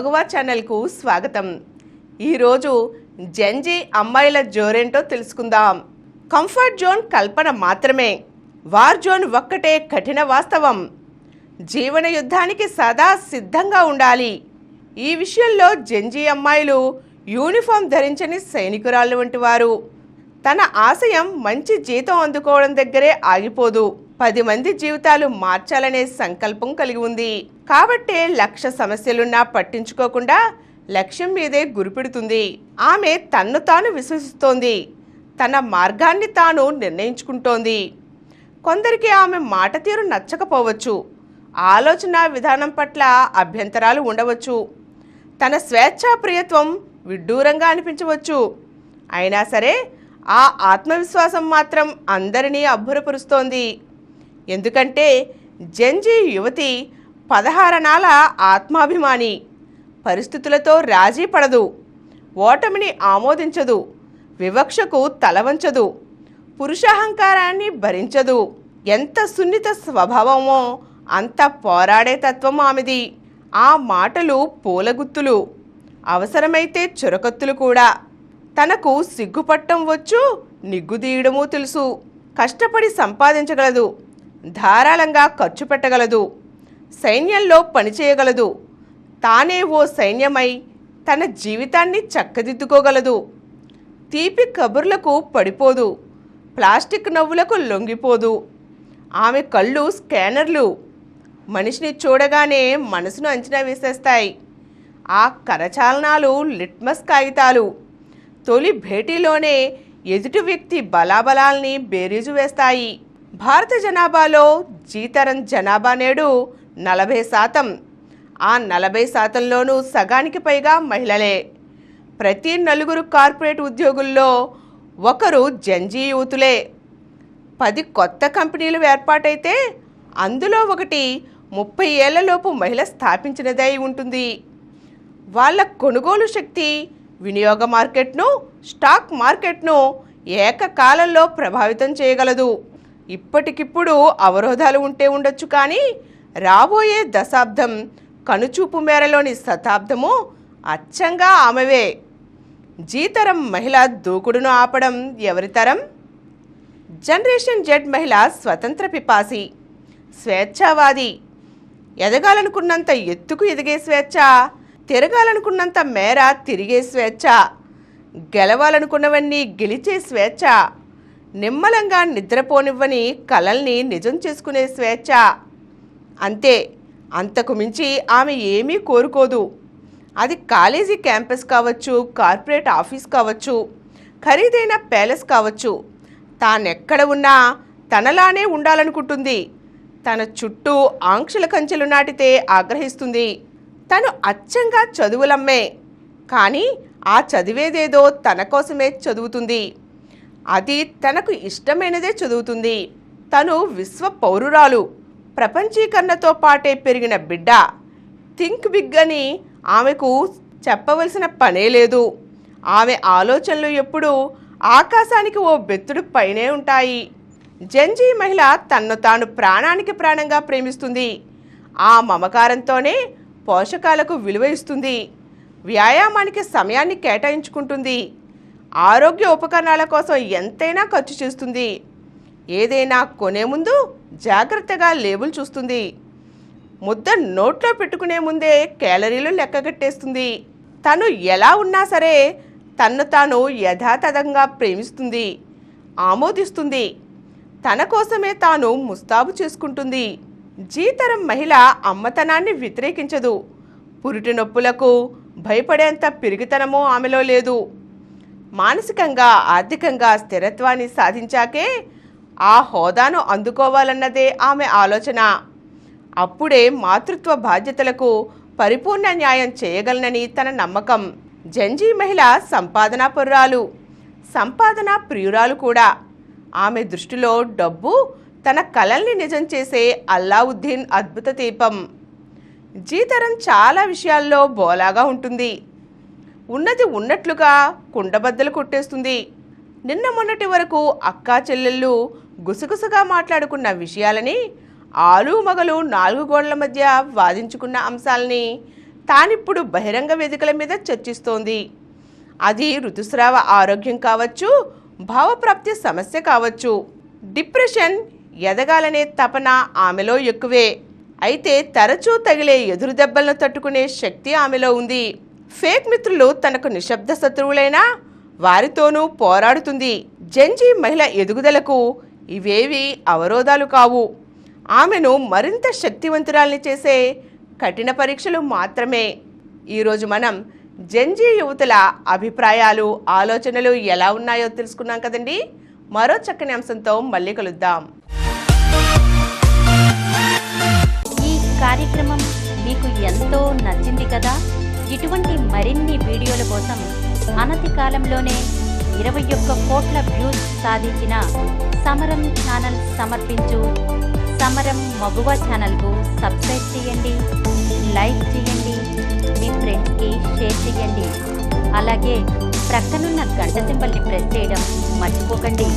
మగువా ఛానల్కు స్వాగతం. ఈరోజు జెన్జీ అమ్మాయిల జోరేంటో తెలుసుకుందాం. కంఫర్ట్ జోన్ కల్పన మాత్రమే, వార్ జోన్ ఒక్కటే కఠిన వాస్తవం. జీవన యుద్ధానికి సదా సిద్ధంగా ఉండాలి. ఈ విషయంలో జెన్జీ అమ్మాయిలు యూనిఫామ్ ధరించని సైనికురాళ్ళు వంటి వారు. తన ఆశయం మంచి జీతం అందుకోవడం దగ్గరే ఆగిపోదు, 10 మంది జీవితాలు మార్చాలనే సంకల్పం కలిగి ఉంది. కాబట్టే లక్ష సమస్యలున్నా పట్టించుకోకుండా లక్ష్యం మీదే గురిపెడుతుంది. ఆమె తన్ను తాను విశ్వసిస్తోంది, తన మార్గాన్ని తాను నిర్ణయించుకుంటోంది. కొందరికి ఆమె మాట తీరు నచ్చకపోవచ్చు, ఆలోచన విధానం పట్ల అభ్యంతరాలు ఉండవచ్చు, తన స్వేచ్ఛాప్రియత్వం విడ్డూరంగా అనిపించవచ్చు. అయినా సరే ఆ ఆత్మవిశ్వాసం మాత్రం అందరినీ అబ్బురపరుస్తోంది. ఎందుకంటే జెన్జీ యువతి 16 నాల ఆత్మాభిమాని, పరిస్థితులతో రాజీ పడదు, ఓటమిని ఆమోదించదు, వివక్షకు తలవంచదు, పురుషాహంకారాన్ని భరించదు. ఎంత సున్నిత స్వభావమో అంత పోరాడే తత్వం ఆమెది. ఆ మాటలు పూలగుత్తులు, అవసరమైతే చురకత్తులు కూడా. తనకు సిగ్గుపట్టం వచ్చు, నిగ్గుదీయడమూ తెలుసు. కష్టపడి సంపాదించగలదు, ధారాళంగా ఖర్చు పెట్టగలదు, సైన్యంలో పనిచేయగలదు, తానే ఓ సైన్యమై తన జీవితాన్ని చక్కదిద్దుకోగలదు. తీపి కబుర్లకు పడిపోదు, ప్లాస్టిక్ నవ్వులకు లొంగిపోదు. ఆమె కళ్ళు స్కానర్లు, మనిషిని చూడగానే మనసును అంచనా వేసేస్తాయి. ఆ కరచాలనాలు లిట్మస్ కాగితాలు. తొలి భేటీలోనే ఎదుటి వ్యక్తి బలాబలాల్ని బేరీజు వేస్తాయి. భారత జనాభాలో జీతరం జనాభా నేడు 40%. ఆ 40%లోనూ సగానికి పైగా మహిళలే. ప్రతి 4 కార్పొరేట్ ఉద్యోగుల్లో ఒకరు జెన్జీ యూతులే. 10 కొత్త కంపెనీలు ఏర్పాటైతే అందులో ఒకటి 30 ఏళ్లలోపు మహిళ స్థాపించినదై ఉంటుంది. వాళ్ళ కొనుగోలు శక్తి వినియోగ మార్కెట్ను, స్టాక్ మార్కెట్ను ఏకకాలంలో ప్రభావితం చేయగలదు. ఇప్పటికిప్పుడు అవరోధాలు ఉంటే ఉండొచ్చు, కానీ రాబోయే దశాబ్దం, కనుచూపు మేరలోని శతాబ్దము అచ్చంగా ఆమెవే. జీతరం మహిళ దూకుడును ఆపడం ఎవరితరం? జనరేషన్ జెడ్ మహిళ స్వతంత్ర పిపాసి, స్వేచ్ఛావాది. ఎదగాలనుకున్నంత ఎత్తుకు ఎదిగే స్వేచ్ఛ, తిరగాలనుకున్నంత మేర తిరిగే స్వేచ్ఛ, గెలవాలనుకున్నవన్నీ గెలిచే స్వేచ్ఛ, నిమ్మలంగా నిద్రపోనివ్వని కలల్ని నిజం చేసుకునే స్వేచ్ఛ. అంతే, అంతకు మించి ఆమె ఏమీ కోరుకోదు. అది కాలేజీ క్యాంపస్ కావచ్చు, కార్పొరేట్ ఆఫీస్ కావచ్చు, ఖరీదైన ప్యాలెస్ కావచ్చు. తానెక్కడ ఉన్నా తనలానే ఉండాలనుకుంటుంది. తన చుట్టూ ఆంక్షల కంచెలు నాటితే ఆగ్రహిస్తుంది. తను అచ్చంగా చదువులమ్మే, కానీ ఆ చదివేదేదో తన కోసమే చదువుతుంది. అది తనకు ఇష్టమైనదే చదువుతుంది. తను విశ్వ పౌరురాలు, ప్రపంచీకరణతో పాటే పెరిగిన బిడ్డ. థింక్ బిగ్ అని ఆమెకు చెప్పవలసిన పనే లేదు. ఆమె ఆలోచనలు ఎప్పుడూ ఆకాశానికి ఓ బెత్తుడు పైనే ఉంటాయి. జెన్జీ మహిళ తన్ను తాను ప్రాణానికి ప్రాణంగా ప్రేమిస్తుంది. ఆ మమకారంతోనే పోషకాలకు విలువ ఇస్తుంది, వ్యాయామానికి సమయాన్ని కేటాయించుకుంటుంది, ఆరోగ్య ఉపకరణాల కోసం ఎంతైనా ఖర్చు చేస్తుంది. ఏదైనా కొనే ముందు జాగ్రత్తగా లేబుల్ చూస్తుంది. ముద్ద నోట్లో పెట్టుకునే ముందే క్యాలరీలు లెక్కగట్టేస్తుంది. తను ఎలా ఉన్నా సరే తన్ను తాను యథాతథంగా ప్రేమిస్తుంది, ఆమోదిస్తుంది. తన కోసమే తాను ముస్తాబు చేసుకుంటుంది. జీతరం మహిళ అమ్మతనాన్ని వ్యతిరేకించదు. పురిటి నొప్పులకు భయపడేంత పిరిగితనమో ఆమెలో లేదు. మానసికంగా, ఆర్థికంగా స్థిరత్వాన్ని సాధించాకే ఆ హోదాను అందుకోవాలన్నదే ఆమె ఆలోచన. అప్పుడే మాతృత్వ బాధ్యతలకు పరిపూర్ణ న్యాయం చేయగలనని తన నమ్మకం. జెన్జీ మహిళ సంపాదనా పరురాలు, సంపాదనా ప్రియురాలు కూడా. ఆమె దృష్టిలో డబ్బు తన కలల్ని నిజం చేసే అల్లావుద్దీన్ అద్భుత దీపం. జీతరం చాలా విషయాల్లో బోలాగా ఉంటుంది. ఉన్నది ఉన్నట్లుగా కుండబద్దలు కొట్టేస్తుంది. నిన్న మొన్నటి వరకు అక్కా చెల్లెళ్ళు గుసగుసగా మాట్లాడుకున్న విషయాలని, ఆలు మగలు 4 గోడల మధ్య వాదించుకున్న అంశాలని తానిప్పుడు బహిరంగ వేదికల మీద చర్చిస్తోంది. అది ఋతుస్రావ ఆరోగ్యం కావచ్చు, భావప్రాప్తి సమస్య కావచ్చు. డిప్రెషన్, ఎదగాలనే తపన ఆమెలో ఎక్కువే. అయితే తరచూ తగిలే ఎదురు దెబ్బలను తట్టుకునే శక్తి ఆమెలో ఉంది. ఫేక్ మిత్రులు తనకు నిశ్శబ్ద శత్రువులైనా వారితోనూ పోరాడుతుంది. జెన్జీ మహిళ ఎదుగుదలకు ఇవేవి అవరోధాలు కావు. ఆమెను మరింత శక్తివంతురాల్ని చేసే కఠిన పరీక్షలు మాత్రమే. ఈరోజు మనం జెన్జీ యువతుల అభిప్రాయాలు, ఆలోచనలు ఎలా ఉన్నాయో తెలుసుకున్నాం కదండి. మరో చక్కని అంశంతో మళ్ళీ కలుద్దాం. ఈ కార్యక్రమం మీకు ఎంతో నచ్చింది కదా. ఇటువంటి మరిన్ని వీడియోల కోసం అనతి కాలంలోనే 21 కోట్ల వ్యూస్ సాధించిన సమరం ఛానల్ సమర్పించు సమరం మగువ ఛానల్కు సబ్స్క్రైబ్ చేయండి, లైక్ చేయండి, మీ ఫ్రెండ్స్కి షేర్ చేయండి. అలాగే ప్రక్కనున్న గంట సింబల్ని ప్రెస్ చేయడం మర్చిపోకండి.